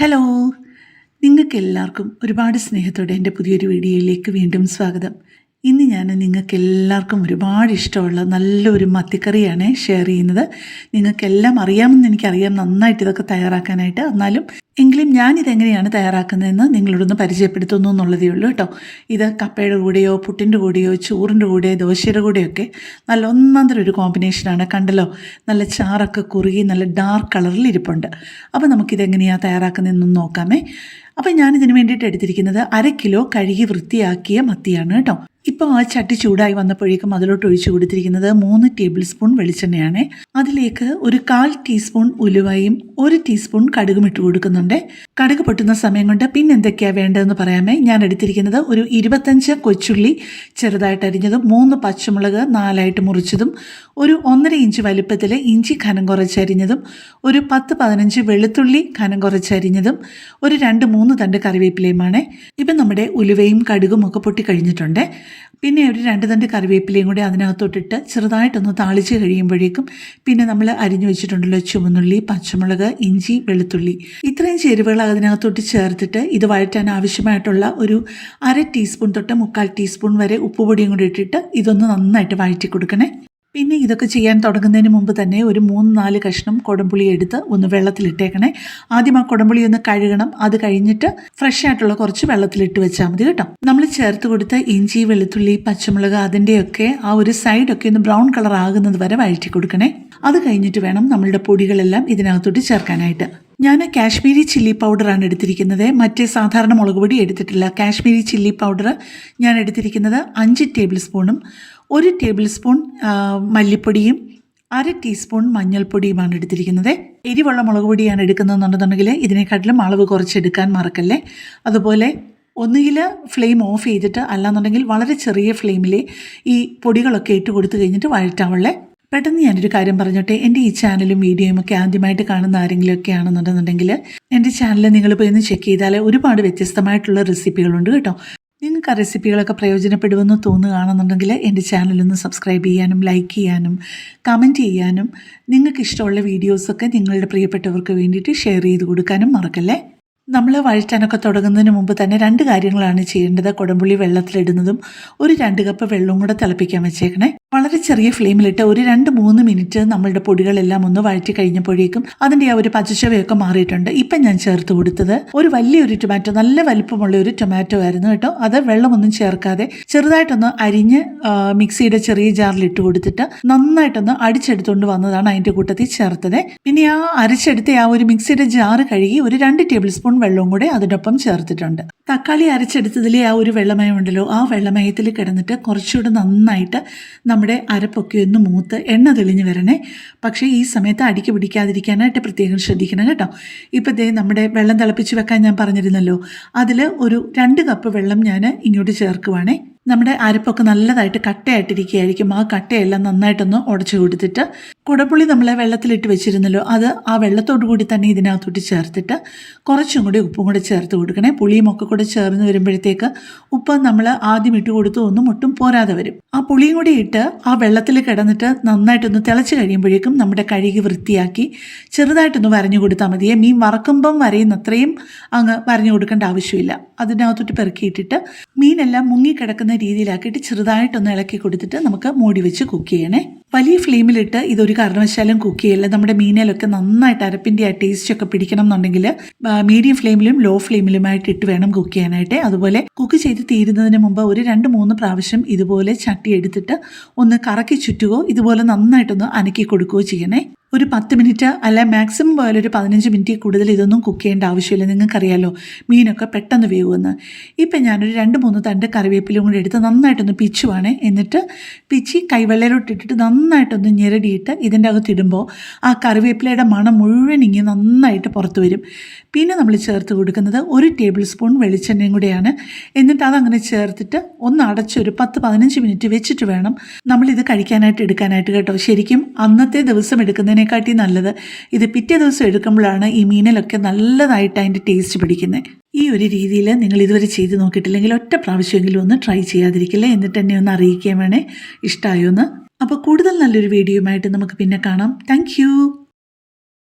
Hello, നിങ്ങൾക്കെല്ലാവർക്കും ഒരുപാട് സ്നേഹത്തോടെ എൻ്റെ പുതിയൊരു വീഡിയോയിലേക്ക് വീണ്ടും സ്വാഗതം. ഇന്ന് ഞാൻ നിങ്ങൾക്കെല്ലാവർക്കും ഒരുപാട് ഇഷ്ടമുള്ള നല്ലൊരു മത്തിക്കറിയാണ് ഷെയർ ചെയ്യുന്നത്. നിങ്ങൾക്കെല്ലാം അറിയാമെന്ന് എനിക്കറിയാം നന്നായിട്ട് ഇതൊക്കെ തയ്യാറാക്കാനായിട്ട്. എങ്കിലും ഞാനിതെങ്ങനെയാണ് തയ്യാറാക്കുന്നതെന്ന് നിങ്ങളോടൊന്ന് പരിചയപ്പെടുത്തുന്നു എന്നുള്ളതേ ഉള്ളൂ കേട്ടോ. ഇത് കപ്പയുടെ കൂടെയോ പുട്ടിൻ്റെ കൂടെയോ ചോറിൻ്റെ കൂടെയോ ദോശയുടെ കൂടെയൊക്കെ നല്ല ഒന്നാന്തരം ഒരു കോമ്പിനേഷനാണ്. കണ്ടല്ലോ, നല്ല ചാറൊക്കെ കുറുകി നല്ല ഡാർക്ക് കളറിൽ ഇരിപ്പുണ്ട്. അപ്പോൾ നമുക്കിതെങ്ങനെയാണ് തയ്യാറാക്കുന്നതെന്നൊന്ന് നോക്കാമേ. അപ്പോൾ ഞാനിതിന് വേണ്ടിയിട്ട് എടുത്തിരിക്കുന്നത് 1/2 കിലോ കഴുകി വൃത്തിയാക്കിയ മത്തിയാണ് കേട്ടോ. ഇപ്പോൾ ആ ചട്ടി ചൂടായി വന്നപ്പോഴേക്കും അതിലോട്ട് ഒഴിച്ചു കൊടുത്തിരിക്കുന്നത് 3 ടേബിൾ സ്പൂൺ വെളിച്ചെണ്ണയാണ്. അതിലേക്ക് ഒരു 1/4 ടീസ്പൂൺ ഉലുവയും 1 ടീസ്പൂൺ കടുകും ഇട്ട് കൊടുക്കുന്നുണ്ട്. കടുക് പൊട്ടുന്ന സമയം കൊണ്ട് പിന്നെ എന്തൊക്കെയാണ് വേണ്ടതെന്ന് പറയാമേ. ഞാൻ എടുത്തിരിക്കുന്നത് ഒരു 25 കൊച്ചുള്ളി ചെറുതായിട്ട് അരിഞ്ഞതും 3 പച്ചമുളക് 4ആയിട്ട് മുറിച്ചതും ഒരു 1.5 ഇഞ്ച് വലുപ്പത്തിൽ ഇഞ്ചി കനം കുറച്ചരിഞ്ഞതും ഒരു 10-15 വെളുത്തുള്ളി കനം കുറച്ചരിഞ്ഞതും ഒരു 2-3 തണ്ട് കറിവേപ്പിലയുമാണ്. ഇപ്പം നമ്മുടെ ഉലുവയും കടുകും ഒക്കെ പൊട്ടിക്കഴിഞ്ഞിട്ടുണ്ട്. പിന്നെ ഒരു 2 തണ്ട് കറിവേപ്പിലയും കൂടി അതിനകത്തോട്ടിട്ട് ചെറുതായിട്ടൊന്ന് താളിച്ച് കഴിയുമ്പോഴേക്കും പിന്നെ നമ്മൾ അരിഞ്ഞു വെച്ചിട്ടുണ്ടല്ലോ ചുവന്നുള്ളി, പച്ചമുളക്, ഇഞ്ചി, വെളുത്തുള്ളി, ഇത്രയും ചേരുവകൾ അതിനകത്തോട്ട് ചേർത്തിട്ട് ഇത് വഴറ്റാൻ ആവശ്യമായിട്ടുള്ള ഒരു 1/2 ടീസ്പൂൺ തൊട്ട് 1/4 ടീസ്പൂൺ വരെ ഉപ്പുപൊടിയും കൂടി ഇട്ടിട്ട് ഇതൊന്ന് നന്നായിട്ട് വഴറ്റി കൊടുക്കണേ. പിന്നെ ഇതൊക്കെ ചെയ്യാൻ തുടങ്ങുന്നതിന് മുമ്പ് തന്നെ ഒരു 3-4 കഷ്ണം കുടംപുളി എടുത്ത് ഒന്ന് വെള്ളത്തിലിട്ടേക്കണേ. ആദ്യം ആ കുടംപുളി ഒന്ന് കഴുകണം. അത് കഴിഞ്ഞിട്ട് ഫ്രഷ് ആയിട്ടുള്ള കുറച്ച് വെള്ളത്തിലിട്ട് വെച്ചാൽ മതി കേട്ടോ. നമ്മൾ ചേർത്ത് കൊടുത്ത ഇഞ്ചി, വെളുത്തുള്ളി, പച്ചമുളക് അതിൻ്റെയൊക്കെ ആ ഒരു സൈഡൊക്കെ ഒന്ന് ബ്രൗൺ കളർ ആകുന്നത് വരെ വഴറ്റി കൊടുക്കണേ. അത് കഴിഞ്ഞിട്ട് വേണം നമ്മളുടെ പൊടികളെല്ലാം ഇതിനകത്തോട്ട് ചേർക്കാനായിട്ട്. ഞാൻ കാശ്മീരി ചില്ലി പൗഡറാണ് എടുത്തിരിക്കുന്നത്. മറ്റേ സാധാരണ മുളക് പൊടി എടുത്തിട്ടില്ല. കാശ്മീരി ചില്ലി പൗഡർ ഞാൻ എടുത്തിരിക്കുന്നത് 5 ടേബിൾ സ്പൂണും 1 ടേബിൾ സ്പൂൺ മല്ലിപ്പൊടിയും 1/2 ടീസ്പൂൺ മഞ്ഞൾപ്പൊടിയുമാണ് എടുത്തിരിക്കുന്നത്. എരിവുള്ള മുളക് പൊടിയാണ് എടുക്കുന്നതെന്നുണ്ടെന്നുണ്ടെങ്കിൽ ഇതിനെക്കാട്ടിലും അളവ് കുറച്ചെടുക്കാൻ മറക്കല്ലേ. അതുപോലെ ഒന്നുകിൽ ഫ്ലെയിം ഓഫ് ചെയ്തിട്ട് അല്ലാന്നുണ്ടെങ്കിൽ വളരെ ചെറിയ ഫ്ലെയിമിൽ ഈ പൊടികളൊക്കെ ഇട്ട് കൊടുത്തു കഴിഞ്ഞിട്ട് വഴറ്റാവുള്ളേ. പെട്ടെന്ന് ഞാനൊരു കാര്യം പറഞ്ഞോട്ടെ. എൻ്റെ ഈ ചാനലും വീഡിയോയും ഒക്കെ ആദ്യമായിട്ട് കാണുന്ന ആരെങ്കിലുമൊക്കെ ആണെന്നുണ്ടെന്നുണ്ടെങ്കിൽ എൻ്റെ ചാനൽ നിങ്ങൾ പോയി ഒന്ന് ചെക്ക് ചെയ്താൽ ഒരുപാട് വ്യത്യസ്തമായിട്ടുള്ള റെസിപ്പികളുണ്ട് കേട്ടോ. നിങ്ങൾക്ക് ആ റെസിപ്പികളൊക്കെ പ്രയോജനപ്പെടുമെന്ന് തോന്നുകയാണെന്നുണ്ടെങ്കിൽ എൻ്റെ ചാനലൊന്ന് സബ്സ്ക്രൈബ് ചെയ്യാനും ലൈക്ക് ചെയ്യാനും കമൻറ്റ് ചെയ്യാനും നിങ്ങൾക്ക് ഇഷ്ടമുള്ള വീഡിയോസൊക്കെ നിങ്ങളുടെ പ്രിയപ്പെട്ടവർക്ക് വേണ്ടിയിട്ട് ഷെയർ ചെയ്ത് കൊടുക്കാനും മറക്കല്ലേ. നമ്മൾ വഴറ്റാനൊക്കെ തുടങ്ങുന്നതിന് മുമ്പ് തന്നെ 2 കാര്യങ്ങളാണ് ചെയ്യേണ്ടത്. കുടംപുളി വെള്ളത്തിലിടുന്നതും ഒരു 2 കപ്പ് വെള്ളവും കൂടെ തിളപ്പിക്കാൻ വെച്ചേക്കണേ. വളരെ ചെറിയ ഫ്ലെയിമിലിട്ട് ഒരു 2-3 മിനിറ്റ് നമ്മളുടെ പൊടികളെല്ലാം ഒന്ന് വഴറ്റി കഴിഞ്ഞപ്പോഴേക്കും അതിൻ്റെ ആ ഒരു പച്ചച്ചവയൊക്കെ മാറിയിട്ടുണ്ട്. ഇപ്പം ഞാൻ ചേർത്ത് കൊടുത്തത് ഒരു വലിയൊരു ടൊമാറ്റോ, നല്ല വലിപ്പമുള്ള ഒരു ടൊമാറ്റോ ആയിരുന്നു കേട്ടോ. അത് വെള്ളമൊന്നും ചേർക്കാതെ ചെറുതായിട്ടൊന്ന് അരിഞ്ഞ് മിക്സിയുടെ ചെറിയ ജാറിലിട്ട് കൊടുത്തിട്ട് നന്നായിട്ടൊന്ന് അടിച്ചെടുത്തുകൊണ്ട് വന്നതാണ് അതിൻ്റെ കൂട്ടത്തിൽ ചേർത്തത്. പിന്നെ ആ അരച്ചെടുത്ത ആ ഒരു മിക്സിയുടെ ജാറ് കഴുകി ഒരു 2 ടേബിൾ സ്പൂൺ വെള്ളവും കൂടെ അതിനൊപ്പം ചേർത്തിട്ടുണ്ട്. തക്കാളി അരച്ചെടുത്തതിലെ ആ ഒരു വെള്ളമയം ഉണ്ടല്ലോ, ആ വെള്ളമയത്തിൽ കിടന്നിട്ട് കുറച്ചുകൂടെ നന്നായിട്ട് നമ്മുടെ അരപ്പൊക്കെ ഒന്ന് മൂത്ത് എണ്ണ തെളിഞ്ഞ് വരണേ. പക്ഷേ ഈ സമയത്ത് അടിക്ക് പിടിക്കാതിരിക്കാനായിട്ട് പ്രത്യേകം ശ്രദ്ധിക്കണം കേട്ടോ. ഇപ്പം നമ്മുടെ വെള്ളം തിളപ്പിച്ച് വെക്കാൻ ഞാൻ പറഞ്ഞിരുന്നല്ലോ, അതിൽ ഒരു 2 കപ്പ് വെള്ളം ഞാൻ ഇങ്ങോട്ട് ചേർക്കുവാണേ. നമ്മുടെ അരപ്പൊക്കെ നല്ലതായിട്ട് കട്ടയായിട്ടിരിക്കുകയായിരിക്കും. ആ കട്ടയെല്ലാം നന്നായിട്ടൊന്ന് ഉടച്ചു കൊടുത്തിട്ട് കുടംപുളി നമ്മളെ വെള്ളത്തിലിട്ട് വെച്ചിരുന്നല്ലോ, അത് ആ വെള്ളത്തോടു കൂടി തന്നെ ഇതിനകത്തോട്ട് ചേർത്തിട്ട് കുറച്ചും കൂടി ഉപ്പും കൂടെ ചേർത്ത് കൊടുക്കണേ. പുളിയും ഒക്കെ കൂടെ ചേർന്ന് വരുമ്പോഴത്തേക്ക് ഉപ്പ് നമ്മൾ ആദ്യം ഇട്ട് കൊടുത്തു ഒന്നും ഒട്ടും പോരാതെ വരും. ആ പുളിയും കൂടി ഇട്ട് ആ വെള്ളത്തിൽ കിടന്നിട്ട് നന്നായിട്ടൊന്ന് തിളച്ച് കഴിയുമ്പോഴേക്കും നമ്മുടെ കഴുകി വൃത്തിയാക്കി ചെറുതായിട്ടൊന്ന് വരഞ്ഞു കൊടുത്താൽ മതിയെ. മീൻ വറക്കുമ്പം വരയുന്നത്രയും അങ്ങ് വരഞ്ഞു കൊടുക്കേണ്ട ആവശ്യമില്ല. അതിനകത്തോട്ട് പെറുക്കിയിട്ടിട്ട് മീനെല്ലാം മുങ്ങിക്കിടക്കുന്ന രീതിയിലാക്കിയിട്ട് ചെറുതായിട്ടൊന്ന് ഇളക്കി കൊടുത്തിട്ട് നമുക്ക് മൂടി വെച്ച് കുക്ക് ചെയ്യണേ. വലിയ ഫ്ലെയിമിലിട്ട് ഇതൊരു കാരണവശാലും കുക്ക് ചെയ്യല്ല. നമ്മുടെ മീനിലൊക്കെ നന്നായിട്ട് അരപ്പിൻ്റെ ആ ടേസ്റ്റ് ഒക്കെ പിടിക്കണം എന്നുണ്ടെങ്കിൽ മീഡിയം ഫ്ലെയിമിലും ലോ ഫ്ലെയിമിലുമായിട്ട് ഇട്ട് വേണം കുക്ക് ചെയ്യാനായിട്ട്. അതുപോലെ കുക്ക് ചെയ്ത് തീരുന്നതിന് മുമ്പ് ഒരു 2-3 പ്രാവശ്യം ഇതുപോലെ ചട്ടി എടുത്തിട്ട് ഒന്ന് കറക്കി ചുറ്റുകയോ ഇതുപോലെ നന്നായിട്ടൊന്ന് അനക്കി കൊടുക്കുകയോ ചെയ്യണേ. ഒരു 10 മിനിറ്റ് അല്ല മാക്സിമം പോയാലും ഒരു 15 മിനിറ്റ് കൂടുതൽ ഇതൊന്നും കുക്ക് ചെയ്യേണ്ട ആവശ്യമില്ല. നിങ്ങൾക്കറിയാലോ മീനൊക്കെ പെട്ടെന്ന് വേവുമെന്ന്. ഇപ്പം ഞാനൊരു 2-3 തണ്ട് കറിവേപ്പിലും കൂടി എടുത്ത് നന്നായിട്ടൊന്ന് പിച്ചുവാണേ. എന്നിട്ട് പിച്ചി കൈവെള്ളയിലോട്ടിട്ടിട്ട് നന്നായിട്ടൊന്ന് ഞെരടിയിട്ട് ഇതിൻ്റെ അകത്തിടുമ്പോൾ ആ കറിവേപ്പിലയുടെ മണം മുഴുവൻ ഇങ്ങനെ നന്നായിട്ട് പുറത്ത് വരും. പിന്നെ നമ്മൾ ചേർത്ത് കൊടുക്കുന്നത് 1 ടേബിൾ സ്പൂൺ വെളിച്ചെണ്ണയും കൂടെയാണ്. എന്നിട്ട് അതങ്ങനെ ചേർത്തിട്ട് ഒന്ന് അടച്ചൊരു 10-15 മിനിറ്റ് വെച്ചിട്ട് വേണം നമ്മളിത് കഴിക്കാനായിട്ട് എടുക്കാനായിട്ട് കേട്ടോ. ശരിക്കും അന്നത്തെ ദിവസം എടുക്കുന്നതിനെക്കാട്ടി നല്ലത് ഇത് പിറ്റേ ദിവസം എടുക്കുമ്പോഴാണ് ഈ മീനിലൊക്കെ നല്ലതായിട്ട് അതിൻ്റെ ടേസ്റ്റ് പിടിക്കുന്നത്. ഈ ഒരു രീതിയിൽ നിങ്ങൾ ഇതുവരെ ചെയ്ത് നോക്കിയിട്ടില്ലെങ്കിൽ ഒറ്റ പ്രാവശ്യമെങ്കിലും ഒന്ന് ട്രൈ ചെയ്യാതിരിക്കില്ല. എന്നിട്ട് എന്നെ ഒന്ന് അറിയിക്കാൻ വേണേ ഇഷ്ടമായോ എന്ന്. അപ്പോൾ കൂടുതൽ നല്ലൊരു വീഡിയോയുമായിട്ട് നമുക്ക് പിന്നെ കാണാം. താങ്ക്